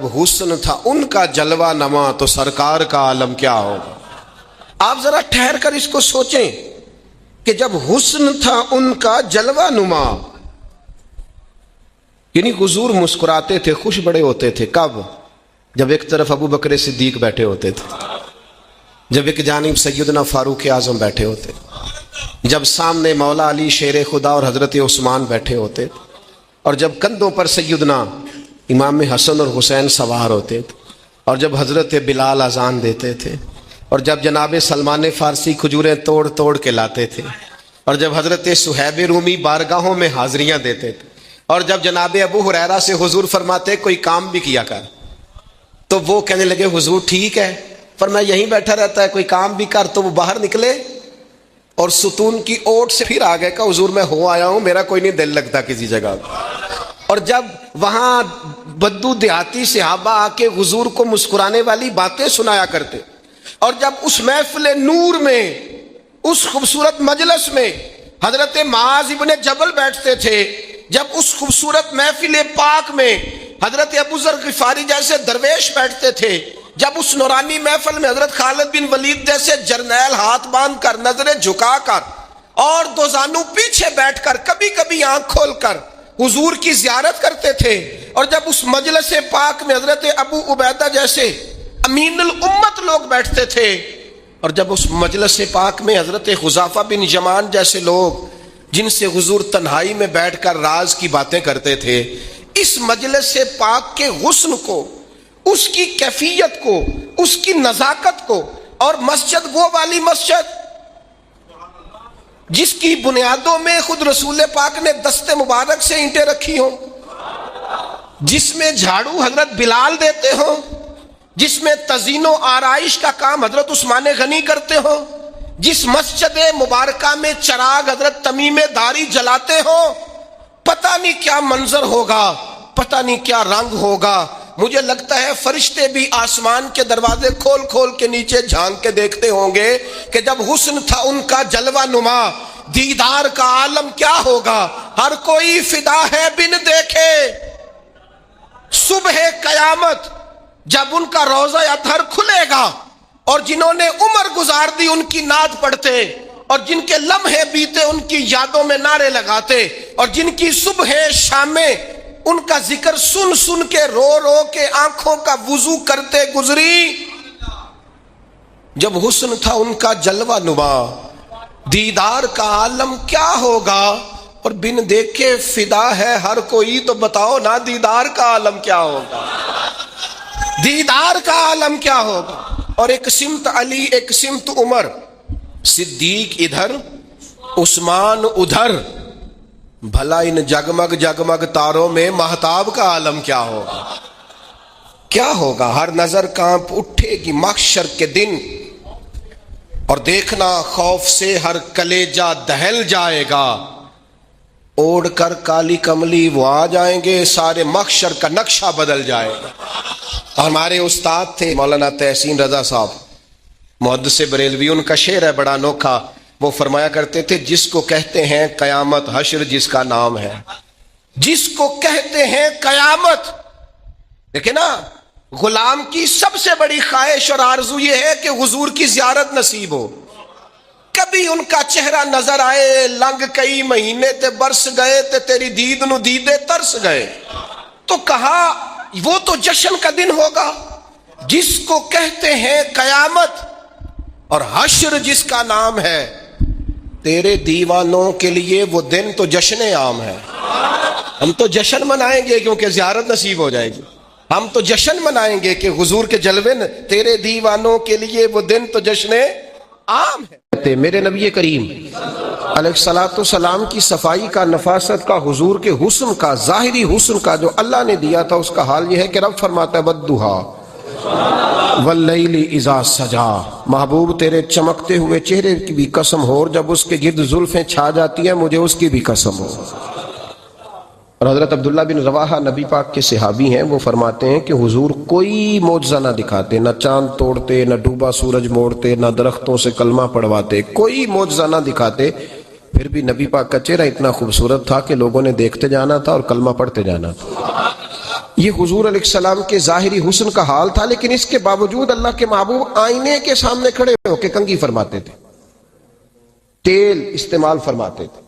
جب حسن تھا ان کا جلوہ نما تو سرکار کا عالم کیا ہوگا۔ آپ ذرا ٹھہر کر اس کو سوچیں کہ جب حسن تھا ان کا جلوہ نما، یعنی حضور مسکراتے تھے، خوش بڑے ہوتے تھے۔ کب؟ جب ایک طرف ابو بکر صدیق بیٹھے ہوتے تھے، جب ایک جانب سیدنا فاروق اعظم بیٹھے ہوتے، جب سامنے مولا علی شیر خدا اور حضرت عثمان بیٹھے ہوتے، اور جب کندھوں پر سیدنا امام حسن اور حسین سوار ہوتے تھے، اور جب حضرت بلال اذان دیتے تھے، اور جب جناب سلمان فارسی کھجوریں توڑ توڑ کے لاتے تھے، اور جب حضرت صہیب رومی بارگاہوں میں حاضریاں دیتے تھے، اور جب جناب ابو ہریرہ سے حضور فرماتے کوئی کام بھی کیا کر، تو وہ کہنے لگے حضور ٹھیک ہے، فرمایا یہیں بیٹھا رہتا ہے کوئی کام بھی کر، تو وہ باہر نکلے اور ستون کی اوٹ سے پھر آ گئے کہ حضور میں ہو آیا ہوں، میرا کوئی نہیں دل لگتا کسی جگہ۔ اور جب وہاں بدو دیہاتی صحابہ آ کے حضور کو مسکرانے والی باتیں سنایا کرتے، اور جب اس محفل نور میں، اس خوبصورت مجلس میں حضرت معاذ ابن جبل بیٹھتے تھے، جب اس خوبصورت محفل پاک میں حضرت ابو ذر غفاری جیسے درویش بیٹھتے تھے، جب اس نورانی محفل میں حضرت خالد بن ولید جیسے جرنیل ہاتھ باندھ کر، نظریں جھکا کر اور دو زانو پیچھے بیٹھ کر، کبھی کبھی آنکھ کھول کر حضور کی زیارت کرتے تھے، اور جب اس مجلس پاک میں حضرت ابو عبیدہ جیسے امین الامت لوگ بیٹھتے تھے، اور جب اس مجلس پاک میں حضرت حذیفہ بن یمان جیسے لوگ جن سے حضور تنہائی میں بیٹھ کر راز کی باتیں کرتے تھے، اس مجلس پاک کے حسن کو، اس کی کیفیت کو، اس کی نزاکت کو، اور مسجد وہ والی مسجد جس کی بنیادوں میں خود رسول پاک نے دست مبارک سے اینٹیں رکھی ہوں، جس میں جھاڑو حضرت بلال دیتے ہوں، جس میں تزئین و آرائش کا کام حضرت عثمان غنی کرتے ہوں، جس مسجد مبارکہ میں چراغ حضرت تمیم داری جلاتے ہوں، پتہ نہیں کیا منظر ہوگا، پتہ نہیں کیا رنگ ہوگا۔ مجھے لگتا ہے فرشتے بھی آسمان کے دروازے کھول کھول کے نیچے جھانک کے دیکھتے ہوں گے کہ جب حسن تھا ان کا جلوہ نما، دیدار کا عالم کیا ہوگا، ہر کوئی فدا ہے بن دیکھے۔ صبح قیامت جب ان کا روضہ اطہر کھلے گا، اور جنہوں نے عمر گزار دی ان کی نعت پڑھتے، اور جن کے لمحے بیتے ان کی یادوں میں نعرے لگاتے، اور جن کی صبح شامیں ان کا ذکر سن سن کے رو رو کے آنکھوں کا وضو کرتے گزری، جب حسن تھا ان کا جلوہ نما، دیدار کا عالم کیا ہوگا، اور بن دیکھے فدا ہے ہر کوئی، تو بتاؤ نا دیدار کا عالم کیا ہوگا، دیدار کا عالم کیا ہوگا۔ اور ایک سمت علی، ایک سمت عمر، صدیق ادھر، عثمان ادھر، بھلا ان جگمگ جگمگ تاروں میں مہتاب کا عالم کیا ہوگا، کیا ہوگا۔ ہر نظر کانپ اٹھے گی محشر کے دن، اور دیکھنا خوف سے ہر کلیجہ دہل جائے گا، اوڑھ کر کالی کملی وہ آ جائیں گے، سارے محشر کا نقشہ بدل جائے گا۔ ہمارے استاد تھے مولانا تحسین رضا صاحب، محدث بریلوی، ان کا شعر ہے بڑا انوکھا، وہ فرمایا کرتے تھے جس کو کہتے ہیں قیامت، حشر جس کا نام ہے، جس کو کہتے ہیں قیامت۔ دیکھیں نا، غلام کی سب سے بڑی خواہش اور آرزو یہ ہے کہ حضور کی زیارت نصیب ہو، کبھی ان کا چہرہ نظر آئے، لنگ کئی مہینے تے برس گئے تے تیری دید نو دیدے ترس گئے، تو کہا وہ تو جشن کا دن ہوگا، جس کو کہتے ہیں قیامت، اور حشر جس کا نام ہے، تیرے دیوانوں کے لیے وہ دن تو جشن عام ہے۔ ہم تو جشن منائیں گے کیونکہ زیارت نصیب ہو جائے گی، ہم تو جشن منائیں گے کہ حضور کے جلوے، تیرے دیوانوں کے لیے وہ دن تو جشن عام ہے۔ میرے نبی کریم علیہ الصلوۃ والسلام کی صفائی کا، نفاست کا، حضور کے حسن کا، ظاہری حسن کا جو اللہ نے دیا تھا، اس کا حال یہ ہے کہ رب فرماتا ہے والضحیٰ واللیل اذا سجا، محبوب تیرے چمکتے ہوئے چہرے کی بھی قسم ہو، اور جب اس کے گرد زلفیں چھا جاتی ہیں مجھے اس کی بھی قسم ہو۔ اور حضرت عبداللہ بن رواحہ نبی پاک کے صحابی ہیں، وہ فرماتے ہیں کہ حضور کوئی معجزہ نہ دکھاتے، نہ چاند توڑتے، نہ ڈوبا سورج موڑتے، نہ درختوں سے کلمہ پڑھواتے، کوئی معجزہ نہ دکھاتے، پھر بھی نبی پاک کا چہرہ اتنا خوبصورت تھا کہ لوگوں نے دیکھتے جانا تھا اور کلمہ پڑھتے جانا تھا۔ یہ حضور علیہ السلام کے ظاہری حسن کا حال تھا، لیکن اس کے باوجود اللہ کے محبوب آئینے کے سامنے کھڑے ہو کے کنگھی فرماتے تھے، تیل استعمال فرماتے تھے۔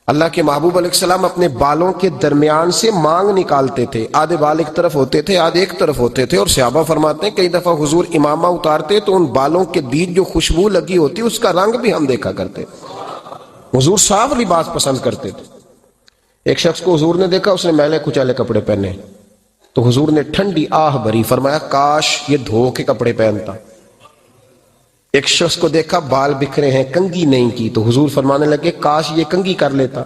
اللہ کے محبوب علیہ السلام اپنے بالوں کے درمیان سے مانگ نکالتے تھے، آدھے بال ایک طرف ہوتے تھے، آدھے ایک طرف ہوتے تھے، اور صحابہ فرماتے ہیں کئی دفعہ حضور امامہ اتارتے تو ان بالوں کے بیچ جو خوشبو لگی ہوتی اس کا رنگ بھی ہم دیکھا کرتے۔ حضور صاف لباس پسند کرتے تھے۔ ایک شخص کو حضور نے دیکھا، اس نے میلے کچالے کپڑے پہنے، تو حضور نے ٹھنڈی آہ بھری، فرمایا کاش یہ دھو کے کپڑے پہنتا۔ ایک شخص کو دیکھا بال بکھرے ہیں، کنگھی نہیں کی، تو حضور فرمانے لگے کاش یہ کنگھی کر لیتا۔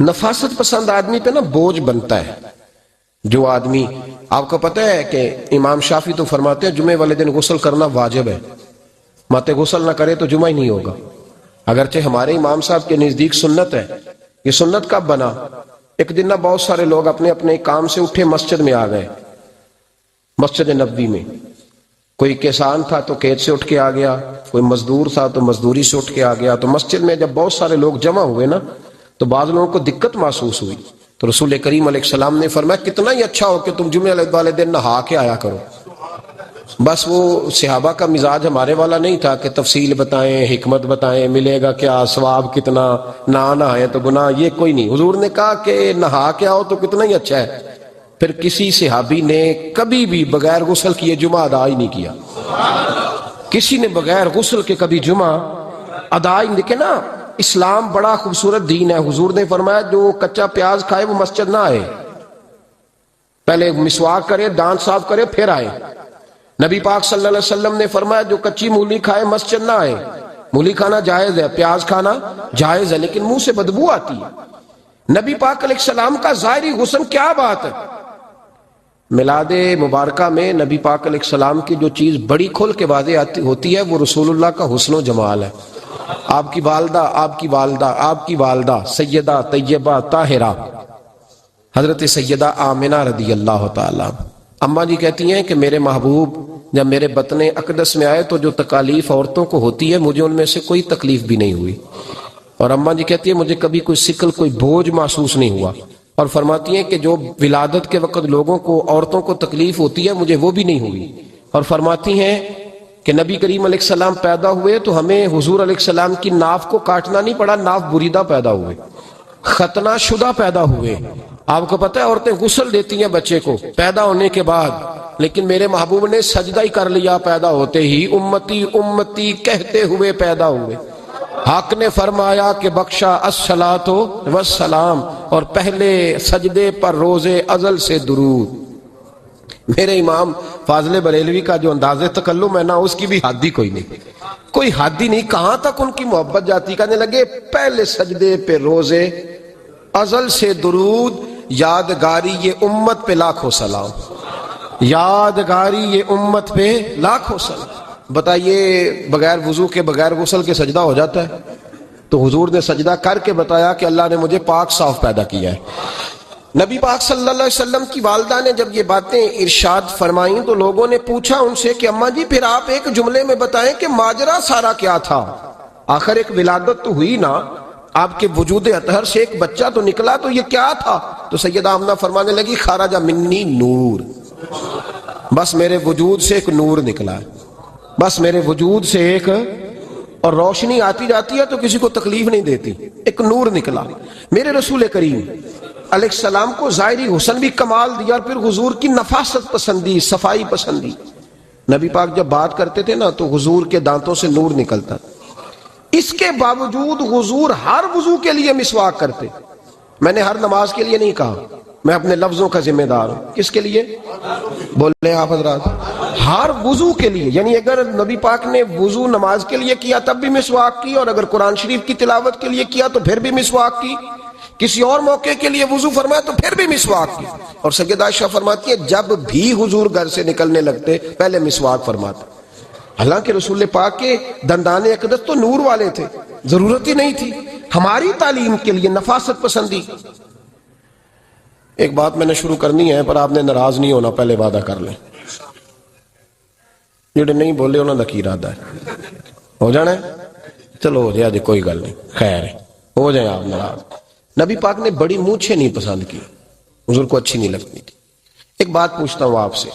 نفاست پسند آدمی پہ نا بوجھ بنتا ہے۔ جو آدمی، آپ کو پتہ ہے کہ امام شافعی تو فرماتے ہیں جمعے والے دن غسل کرنا واجب ہے، ماتے غسل نہ کرے تو جمعہ ہی نہیں ہوگا۔ اگرچہ ہمارے امام صاحب کے نزدیک سنت ہے۔ یہ سنت کب بنا؟ ایک دن نہ بہت سارے لوگ اپنے اپنے کام سے اٹھے مسجد میں آ گئے، مسجد نبوی میں۔ کوئی کسان تھا تو کھیت سے اٹھ کے آ گیا، کوئی مزدور تھا تو مزدوری سے اٹھ کے آ گیا۔ تو مسجد میں جب بہت سارے لوگ جمع ہوئے نا تو بعض لوگوں کو دقت محسوس ہوئی، تو رسول کریم علیہ السلام نے فرمایا کتنا ہی اچھا ہو کہ تم جمعے والے دن نہا کے آیا کرو۔ بس وہ صحابہ کا مزاج ہمارے والا نہیں تھا کہ تفصیل بتائیں، حکمت بتائیں، ملے گا کیا، ثواب کتنا، نہ نہائے تو گناہ، یہ کوئی نہیں۔ حضور نے کہا کہ نہا کے آؤ تو کتنا ہی اچھا ہے۔ پھر کسی صحابی نے کبھی بھی بغیر غسل کیے جمعہ ادا ہی نہیں کیا۔ کسی نے بغیر غسل کے کبھی جمعہ ادا ہی نہیں۔ دیکھیں نا، اسلام بڑا خوبصورت دین ہے۔ حضور نے فرمایا جو کچا پیاز کھائے وہ مسجد نہ آئے، پہلے مسواک کرے، دانت صاف کرے، پھر آئے۔ نبی پاک صلی اللہ علیہ وسلم نے فرمایا جو کچی مولی کھائے مسجد نہ آئے۔ مولی کھانا جائز ہے، پیاز کھانا جائز ہے، لیکن منہ سے بدبو آتی ہے۔ نبی پاک علیہ السلام کا ظاہری حسن کیا بات ہے۔ میلاد مبارکہ میں نبی پاک علیہ السلام کی جو چیز بڑی کھل کے واضح ہوتی ہے وہ رسول اللہ کا حسن و جمال ہے۔ آپ کی والدہ سیدہ طیبہ طاہرہ حضرت سیدہ آمنہ رضی اللہ تعالیٰ، اماں جی کہتی ہیں کہ میرے محبوب جب میرے بطن اقدس میں آئے تو جو تکالیف عورتوں کو ہوتی ہے مجھے ان میں سے کوئی تکلیف بھی نہیں ہوئی۔ اور اماں جی کہتی ہیں مجھے کبھی کوئی سکل، کوئی بوجھ محسوس نہیں ہوا۔ اور فرماتی ہیں کہ جو ولادت کے وقت لوگوں کو، عورتوں کو تکلیف ہوتی ہے مجھے وہ بھی نہیں ہوئی۔ اور فرماتی ہیں کہ نبی کریم علیہ السلام پیدا ہوئے تو ہمیں حضور علیہ السلام کی ناف کو کاٹنا نہیں پڑا، ناف بریدہ پیدا ہوئے، ختنہ شدہ پیدا ہوئے۔ آپ کو پتہ ہے عورتیں غسل دیتی ہیں بچے کو پیدا ہونے کے بعد، لیکن میرے محبوب نے سجدہ ہی کر لیا پیدا ہوتے ہی، امتی امتی کہتے ہوئے پیدا ہوئے۔ حق نے فرمایا کہ بخشا الصلاۃ والسلام، اور پہلے سجدے پر روز ازل سے درود۔ میرے امام فاضل بریلوی کا جو انداز تکلم ہے نا اس کی بھی حد ہی کوئی نہیں، کوئی حد ہی نہیں۔ کہاں تک ان کی محبت جاتی، کہنے لگے پہلے سجدے پہ روز ازل سے درود، یادگاری یہ امت پہ لاکھوں سلام، یادگاری یہ امت پہ لاکھوں سلام۔ بتائیے بغیر وضو کے، بغیر غسل کے سجدہ ہو جاتا ہے؟ تو حضور نے سجدہ کر کے بتایا کہ اللہ نے مجھے پاک صاف پیدا کیا ہے۔ نبی پاک صلی اللہ علیہ وسلم کی والدہ نے جب یہ باتیں ارشاد فرمائیں تو لوگوں نے پوچھا ان سے کہ اماں جی پھر آپ ایک جملے میں بتائیں کہ ماجرا سارا کیا تھا، آخر ایک ولادت تو ہوئی نا، آپ کے وجود اطہر سے ایک بچہ تو نکلا، تو یہ کیا تھا؟ تو سیدہ آمنہ فرمانے لگی خرج منی نور، بس میرے وجود سے ایک نور نکلا ہے، بس میرے وجود سے ایک، اور روشنی آتی جاتی ہے تو کسی کو تکلیف نہیں دیتی، ایک نور نکلا۔ میرے رسول کریم علیہ السلام کو ظاہری حسن بھی کمال دیا، اور پھر حضور کی نفاست پسندی، صفائی پسندی۔ نبی پاک جب بات کرتے تھے نا تو حضور کے دانتوں سے نور نکلتا، اس کے باوجود حضور ہر وضو کے لیے مسواک کرتے۔ میں نے ہر نماز کے لیے نہیں کہا، میں اپنے لفظوں کا ذمہ دار ہوں۔ کس کے لیے بول رہے ہیں آپ حضرات؟ ہر وضو کے لیے، یعنی اگر نبی پاک نے وضو نماز کے لیے کیا تب بھی مسواک کی، اور اگر قرآن شریف کی تلاوت کے لیے کیا تو پھر بھی مسواک کی، کسی اور موقع کے لیے وضو فرمایا تو پھر بھی مسواک کی۔ اور سیدہ عائشہ فرماتی ہے جب بھی حضور گھر سے نکلنے لگتے پہلے مسواک فرماتے۔ حالانکہ رسول پاک کے دندان اقدس تو نور والے تھے، ضرورت ہی نہیں تھی۔ ہماری تعلیم کے لیے نفاست پسندی۔ ایک بات میں نے شروع کرنی ہے پر آپ نے ناراض نہیں ہونا، پہلے وعدہ کر لیں، جڑے نہیں بولے انہوں نے کی ارادہ ہے، ہو جانا ہے، چلو ہو جائے، کوئی گل نہیں، خیر ہے، ہو جائے آپ ناراض۔ نبی پاک نے بڑی مونچھیں نہیں پسند کی، حضور کو اچھی نہیں لگتی تھی۔ ایک بات پوچھتا ہوں آپ سے،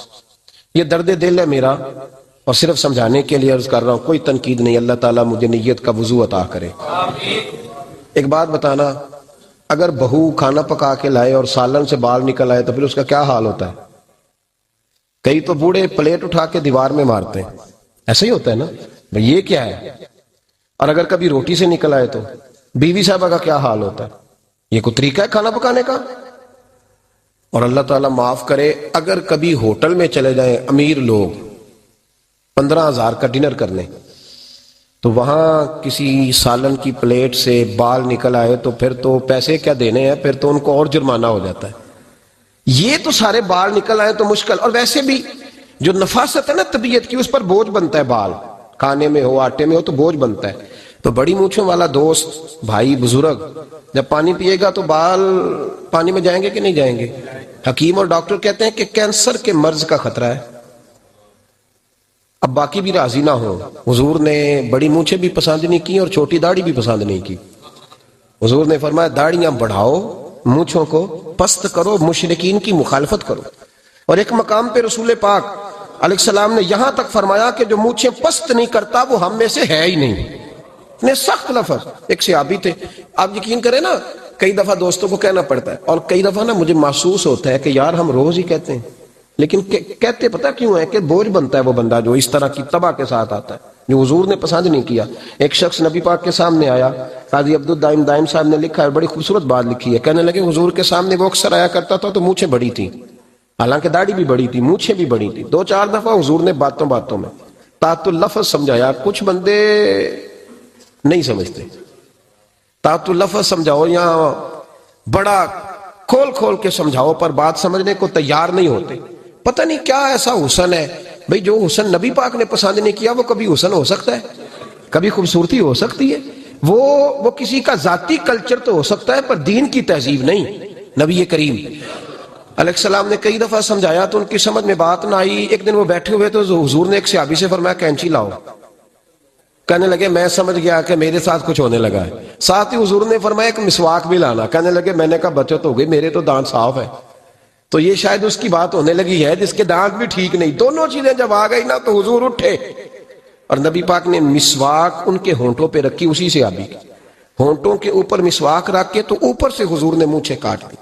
یہ درد دل ہے میرا اور صرف سمجھانے کے لیے عرض کر رہا ہوں، کوئی تنقید نہیں، اللہ تعالیٰ مجھے نیت کا وضو عطا کرے۔ ایک بات بتانا، اگر بہو کھانا پکا کے لائے اور سالن سے بال نکل آئے تو پھر اس کا کیا حال ہوتا ہے؟ کئی تو بوڑھے پلیٹ اٹھا کے دیوار میں مارتے ہیں، ایسا ہی ہوتا ہے نا بھئی یہ کیا ہے؟ اور اگر کبھی روٹی سے نکل آئے تو بیوی صاحبہ کا کیا حال ہوتا ہے؟ یہ کوئی طریقہ ہے کھانا پکانے کا؟ اور اللہ تعالیٰ معاف کرے، اگر کبھی ہوٹل میں چلے جائیں امیر لوگ 15,000 کا ڈنر کرنے، تو وہاں کسی سالن کی پلیٹ سے بال نکل آئے تو پھر تو پیسے کیا دینے ہیں، پھر تو ان کو اور جرمانہ ہو جاتا ہے۔ یہ تو سارے بال نکل آئے تو مشکل، اور ویسے بھی جو نفاست ہے نا طبیعت کی، اس پر بوجھ بنتا ہے، بال کھانے میں ہو آٹے میں ہو تو بوجھ بنتا ہے۔ تو بڑی مونچھوں والا دوست بھائی بزرگ جب پانی پیے گا تو بال پانی میں جائیں گے کہ نہیں جائیں گے؟ حکیم اور ڈاکٹر کہتے ہیں کہ کینسر کے مرض کا خطرہ ہے۔ اب باقی بھی راضی نہ ہو، حضور نے بڑی مونچھیں بھی پسند نہیں کی اور چھوٹی داڑھی بھی پسند نہیں کی۔ حضور نے فرمایا داڑھیاں بڑھاؤ، مونچھوں کو پست کرو، مشرکین کی مخالفت کرو۔ اور ایک مقام پہ رسول پاک علیہ السلام نے یہاں تک فرمایا کہ جو مونچھیں پست نہیں کرتا وہ ہم میں سے ہے ہی نہیں۔ اتنے سخت لفظ۔ ایک صحابی تھے، آپ یقین کریں نا، کئی دفعہ دوستوں کو کہنا پڑتا ہے اور کئی دفعہ نا مجھے محسوس ہوتا ہے کہ یار ہم روز ہی کہتے ہیں، لیکن کہتے پتہ کیوں ہے کہ بوجھ بنتا ہے وہ بندہ جو اس طرح کی تباہ کے ساتھ آتا ہے، جو حضور نے پسند نہیں کیا۔ ایک شخص نبی پاک کے سامنے آیا، قاضی عبدالدائم دائم صاحب نے لکھا ہے، بڑی خوبصورت بات لکھی ہے، کہنے لگے حضور کے سامنے وہ اکثر آیا کرتا تھا تو مونچھیں بڑی تھی، حالانکہ داڑھی بھی بڑی تھی، مونچھیں بھی بڑی تھی۔ 2-4 دفعہ حضور نے باتوں باتوں میں تحت اللفظ سمجھایا۔ کچھ بندے نہیں سمجھتے، تحت اللفظ سمجھاؤ یا بڑا کھول کھول کے سمجھاؤ پر بات سمجھنے کو تیار نہیں ہوتے۔ پتہ نہیں کیا ایسا حسن ہے بھئی، جو حسن نبی پاک نے پسند نہیں کیا وہ کبھی حسن ہو سکتا ہے، کبھی خوبصورتی ہو سکتی ہے، وہ کسی کا ذاتی کلچر تو ہو سکتا ہے پر دین کی تہذیب نہیں۔ نبی کریم علیہ السلام نے کئی دفعہ سمجھایا تو ان کی سمجھ میں بات نہ آئی۔ ایک دن وہ بیٹھے ہوئے تو حضور نے ایک صحابی سے فرمایا کینچی لاؤ۔ کہنے لگے میں سمجھ گیا کہ میرے ساتھ کچھ ہونے لگا ہے۔ ساتھ ہی حضور نے فرمایا ایک مسواک بھی لانا۔ کہنے لگے میں نے کہا بچت ہو گئی، میرے تو دانت صاف ہے۔ تو یہ شاید اس کی بات ہونے لگی ہے جس کے دانت بھی ٹھیک نہیں۔ دونوں چیزیں جب آ گئی نا تو حضور اٹھے اور نبی پاک نے مسواک ان کے ہونٹوں پہ رکھی، اسی سے آبی ہونٹوں کے اوپر مسواک رکھ کے تو اوپر سے حضور نے مونچھیں کاٹ دی۔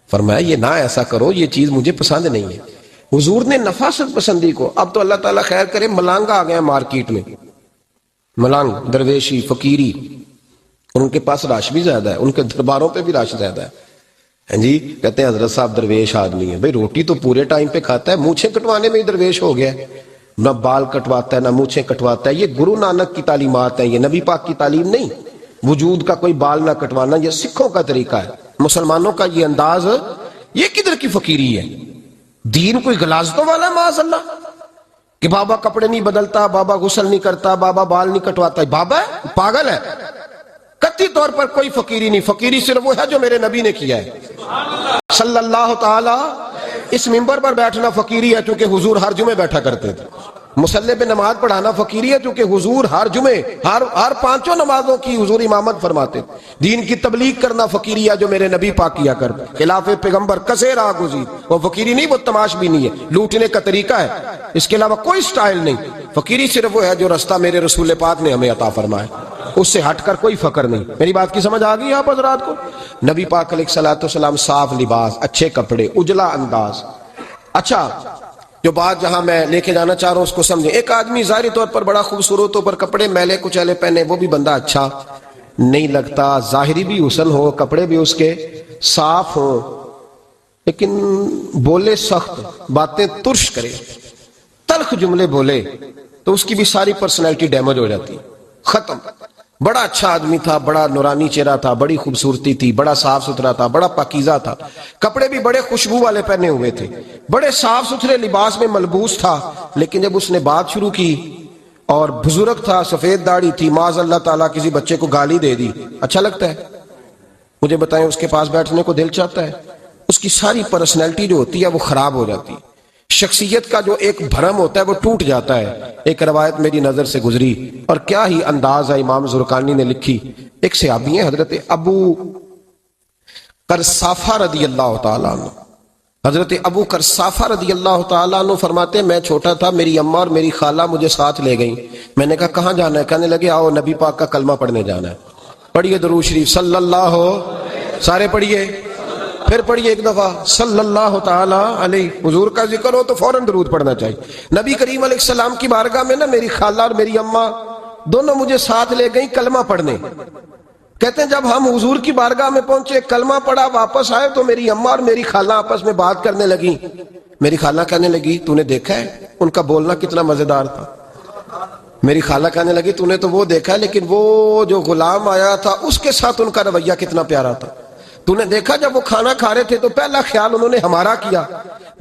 فرمایا یہ نہ ایسا کرو، یہ چیز مجھے پسند نہیں ہے۔ حضور نے نفاست پسندی کو، اب تو اللہ تعالیٰ خیر کرے ملانگا آ گیا مارکیٹ میں، ملانگ درویشی فقیری، اور ان کے پاس رش بھی زیادہ ہے، ان کے درباروں پہ بھی رش زیادہ ہے۔ ہاں جی، کہتے ہیں حضرت صاحب درویش آدمی ہے۔ بھئی روٹی تو پورے ٹائم پہ کھاتا ہے، مونچھیں کٹوانے میں ہی درویش ہو گیا ہے، نہ بال کٹواتا ہے نہ مونچھیں کٹواتا ہے۔ یہ گرو نانک کی تعلیمات ہیں، یہ نبی پاک کی تعلیم نہیں۔ وجود کا کوئی بال نہ کٹوانا یہ سکھوں کا طریقہ ہے، مسلمانوں کا یہ انداز، یہ کدھر کی فقیری ہے؟ دین کوئی غلاظتوں والا ہے معاذ اللہ، کہ بابا کپڑے نہیں بدلتا، بابا غسل نہیں کرتا، بابا بال نہیں کٹواتا۔ بابا ہے پاگل ہے، قطعی طور پر کوئی فقیری نہیں۔ فقیری صرف وہ ہے جو میرے نبی نے کیا ہے صلی اللہ تعالی۔ اس منبر پر بیٹھنا فقیری ہے چونکہ حضور ہر جمعے بیٹھا کرتے تھے۔ مصلی پہ نماز پڑھانا فقیری ہے چونکہ حضور ہر جمعے ہر 5 نمازوں کی حضور امامت فرماتے تھے۔ دین کی تبلیغ کرنا فقیری ہے جو میرے نبی پاک کیا کرتے، خلاف پیغمبر کسے راہ گزید۔ وہ فقیری نہیں، وہ تماش بھی نہیں ہے، لوٹنے کا طریقہ ہے، اس کے علاوہ کوئی سٹائل نہیں۔ فقیری صرف وہ ہے جو رستہ میرے رسول پاک نے ہمیں عطا فرمایا، اس سے ہٹ کر کوئی فقر نہیں۔ میری بات کی سمجھ آ گئی آپ حضرات کو؟ نبی پاک علیہ الصلوۃ والسلام صاف لباس، اچھے کپڑے، اجلا انداز۔ اچھا، جو بات جہاں میں لے کے جانا چاہ رہا ہوں اس کو سمجھیں۔ ایک آدمی ظاہری طور پر بڑا خوبصورت ہو پر کپڑے میلے کچیلے پہنے، وہ بھی بندہ اچھا نہیں لگتا۔ ظاہری بھی حسن ہو، کپڑے بھی اس کے صاف ہوں، لیکن بولے سخت، باتیں ترش کرے، تلخ جملے بولے تو اس کی بھی ساری پرسنالٹی ڈیمیج ہو جاتی، ختم۔ بڑا اچھا آدمی تھا، بڑا نورانی چہرہ تھا، بڑی خوبصورتی تھی، بڑا صاف ستھرا تھا، بڑا پاکیزہ تھا، کپڑے بھی بڑے خوشبو والے پہنے ہوئے تھے، بڑے صاف ستھرے لباس میں ملبوس تھا، لیکن جب اس نے بات شروع کی اور بزرگ تھا، سفید داڑھی تھی، معاذ اللہ تعالیٰ کسی بچے کو گالی دے دی، اچھا لگتا ہے؟ مجھے بتائیں اس کے پاس بیٹھنے کو دل چاہتا ہے؟ اس کی ساری پرسنالٹی جو ہوتی ہے وہ خراب ہو جاتی ہے، شخصیت کا جو ایک بھرم ہوتا ہے وہ ٹوٹ جاتا ہے۔ ایک روایت میری نظر سے گزری اور کیا ہی انداز ہے، امام زرقانی نے لکھی۔ ایک صحابی ہیں حضرت ابو قرصافہ رضی اللہ تعالیٰ عنہ، حضرت ابو کرصافہ رضی اللہ تعالیٰ عنہ فرماتے ہیں میں چھوٹا تھا، میری اماں اور میری خالہ مجھے ساتھ لے گئیں. میں نے کہا کہاں جانا ہے؟ کہنے لگے آؤ نبی پاک کا کلمہ پڑھنے جانا ہے. پڑھیے درود شریف صلی اللہ سارے پڑھیے، پھر پڑھیے ایک دفعہ صلی اللہ تعالیٰ علیہ. حضور کا ذکر ہو تو فوراً درود پڑھنا چاہیے. نبی کریم علیہ السلام کی بارگاہ میں نا میری خالہ اور میری اماں دونوں مجھے ساتھ لے گئیں کلمہ پڑھنے. کہتے ہیں جب ہم حضور کی بارگاہ میں پہنچے، کلمہ پڑھا، واپس آئے تو میری اماں اور میری خالہ آپس میں بات کرنے لگی. میری خالہ کہنے لگی تو نے دیکھا ہے ان کا بولنا کتنا مزیدار تھا. میری خالہ کہنے لگی تو نے تو وہ دیکھا ہے لیکن وہ جو غلام آیا تھا اس کے ساتھ ان کا رویہ کتنا پیارا تھا. تو نے دیکھا جب وہ کھانا کھا رہے تھے تو پہلا خیال انہوں نے ہمارا کیا.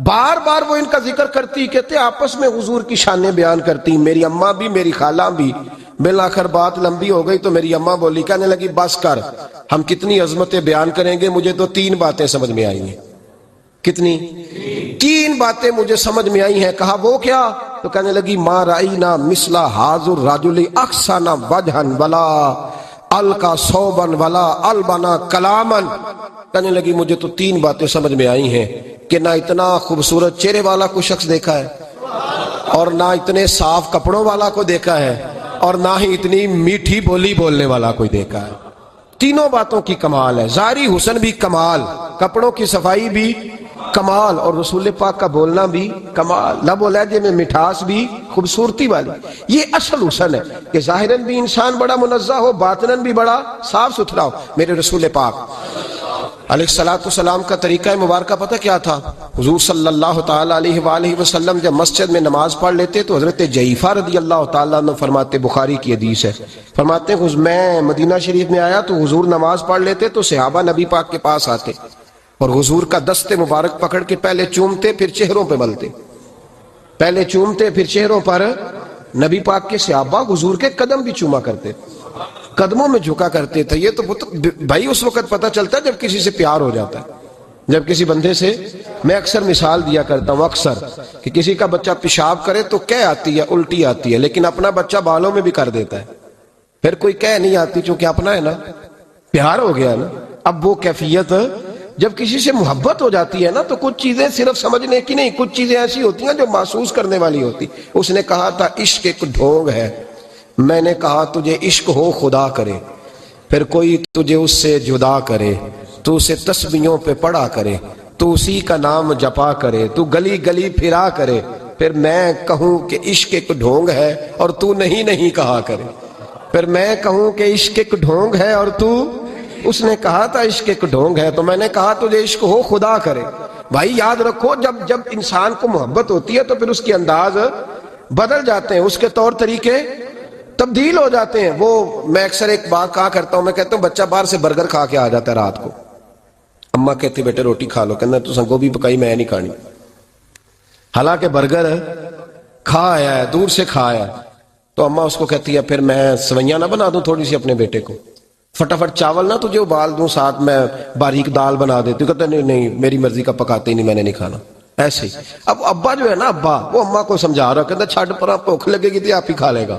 بار بار وہ ان کا ذکر کرتی، کہتے آپس میں حضور کی شانیں بیان کرتی، میری اماں بھی میری خالہ بھی. بالآخر بات لمبی ہو گئی تو میری اماں بولی، کہنے لگی بس کر، ہم کتنی عظمتیں بیان کریں گے، مجھے تو 3 باتیں سمجھ میں آئی ہیں. کتنی؟ 3 باتیں مجھے سمجھ میں آئی ہیں. کہا وہ کیا؟ تو کہنے لگی ما رأینا مثل ھذا الرجل احسن وجھا ولا القا صوبا ولا البنا کلاما. کہنے لگی مجھے تو 3 باتیں سمجھ میں آئی ہیں کہ نہ اتنا خوبصورت چہرے والا کوئی شخص دیکھا ہے، اور نہ اتنے صاف کپڑوں والا کو دیکھا ہے، اور نہ ہی اتنی میٹھی بولی بولنے والا کوئی دیکھا ہے. تینوں باتوں کی کمال ہے. ظاہری حسن بھی کمال، کپڑوں کی صفائی بھی کمال، اور رسول پاک کا بولنا بھی کمال، لب و لہجے میں مٹھاس بھی خوبصورتی والی. یہ اصل حسن ہے کہ ظاہراً بھی انسان بڑا منزہ ہو، باطناً بھی بڑا صاف ستھرا ہو. میرے رسول پاک علیہ السلام کا طریقہ مبارکہ پتہ کیا تھا؟ حضور صلی اللہ تعالیٰ علیہ وآلہ وسلم جب مسجد میں نماز پڑھ لیتے تو حضرت جعفر رضی اللہ تعالیٰ عنہ فرماتے، بخاری کی حدیث ہے، فرماتے ہیں میں مدینہ شریف میں آیا تو حضور نماز پڑھ لیتے تو صحابہ نبی پاک کے پاس آتے اور حضور کا دست مبارک پکڑ کے پہلے چومتے پھر چہروں پہ ملتے. پہلے چومتے پھر چہروں پر. نبی پاک کے صحابہ حضور کے قدم بھی چوما کرتے، قدموں میں جھکا کرتے تھے. یہ تو بھائی اس وقت پتہ چلتا ہے جب کسی سے پیار ہو جاتا ہے. جب کسی بندے سے، میں اکثر مثال دیا کرتا ہوں اکثر کہ کسی کا بچہ پیشاب کرے تو کہہ آتی ہے، الٹی آتی ہے، لیکن اپنا بچہ بالوں میں بھی کر دیتا ہے. پھر کوئی کہہ نہیں آتی چونکہ اپنا ہے نا، پیار ہو گیا نا. اب وہ کیفیت جب کسی سے محبت ہو جاتی ہے نا تو کچھ چیزیں صرف سمجھنے کی نہیں، کچھ چیزیں ایسی ہوتی ہیں جو محسوس کرنے والی ہوتی. اس نے کہا تھا عشق ایک ڈھونگ ہے. میں نے کہا تجھے عشق ہو خدا کرے، پھر کوئی تجھے اس سے جدا کرے، تو اسے تسبیحوں پہ پڑھا کرے، تو اسی کا نام جپا کرے، تو گلی گلی پھرا کرے، پھر میں کہوں کہ عشق ایک ڈھونگ ہے اور تو نہیں کہا کرے. پھر میں کہوں کہ عشق ایک ڈھونگ ہے اور تو، اس نے کہا تھا عشق ایک ڈھونگ ہے تو میں نے کہا تجھے عشق ہو خدا کرے. بھائی یاد رکھو جب انسان کو محبت ہوتی ہے تو پھر اس کے انداز بدل جاتے ہیں، اس کے طور طریقے تبدیل ہو جاتے ہیں. وہ میں اکثر ایک بات کہا کرتا ہوں، میں کہتا ہوں بچہ باہر سے برگر کھا کے آ جاتا ہے رات کو، اماں کہتی بیٹے روٹی کھا لو، کہنا تو گوبھی پکائی میں نہیں کھانی، حالانکہ برگر کھا آیا ہے، دور سے کھا آیا. تو اماں اس کو کہتی ہے پھر میں سوئیاں نہ بنا دوں تھوڑی سی اپنے بیٹے کو، فٹافٹ چاول نہ تجھے ابال دوں، ساتھ میں باریک دال بنا دیتی. کہتا نہیں میری مرضی کا پکاتے ہی نہیں، میں نے نہیں کھانا. ایسے ہی اب ابا جو ہے نا، ابا وہ اماں کو سمجھا رہا، کہتا چھڈ پر بھوک لگے گی تو آپ ہی کھا لے گا،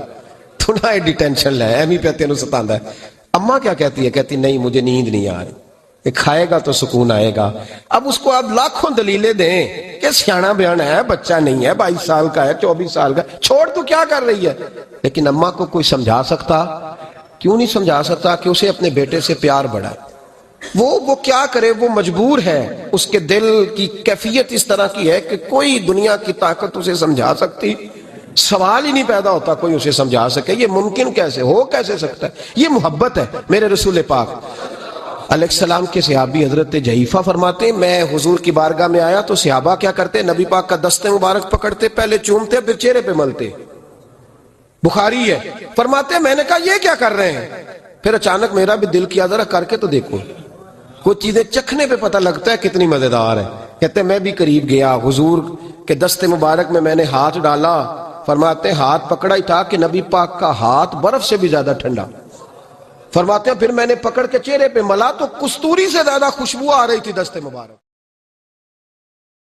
تو نہ ایڈی ٹینشن لے، ایمی پہ تینوں ستاندا ہے. اماں کیا کہتی ہے؟ کہتی نہیں مجھے نیند نہیں آ رہی، کھائے گا تو سکون آئے گا. اب اس کو آپ لاکھوں دلیلیں دیں کہ سیاںا بیان ہے، بچہ نہیں ہے، 22 سال کا ہے، 24 سال کا، چھوڑ تو کیا کر رہی ہے. لیکن اماں کو کوئی سمجھا سکتا؟ کیوں نہیں سمجھا سکتا کہ اسے اپنے بیٹے سے پیار بڑھا ہے. وہ کیا کرے، وہ مجبور ہے. اس کے دل کی کیفیت اس طرح کی ہے کہ کوئی دنیا کی طاقت اسے سمجھا سکتی، سوال ہی نہیں پیدا ہوتا کوئی اسے سمجھا سکے. یہ ممکن کیسے ہو، کیسے سکتا ہے؟ یہ محبت ہے. میرے رسول پاک علیہ السلام کے صحابی حضرت جعفر فرماتے ہیں میں حضور کی بارگاہ میں آیا تو صحابہ کیا کرتے؟ نبی پاک کا دست مبارک پکڑتے، پہلے چومتے پھر چہرے پہ ملتے. بخاری ہے. فرماتے ہیں میں نے کہا یہ کیا کر رہے ہیں؟ پھر اچانک میرا بھی دل کیا ذرا کر کے تو دیکھو. کچھ چیزیں چکھنے پہ پتہ لگتا ہے کتنی مزیدار ہے. کہتے ہیں میں بھی قریب گیا، حضور کے دست مبارک میں نے ہاتھ ڈالا. فرماتے ہیں ہاتھ پکڑا ہی تھا کہ نبی پاک کا ہاتھ برف سے بھی زیادہ ٹھنڈا. فرماتے ہیں پھر میں نے پکڑ کے چہرے پہ ملا تو کستوری سے زیادہ خوشبو آ رہی تھی دست مبارک.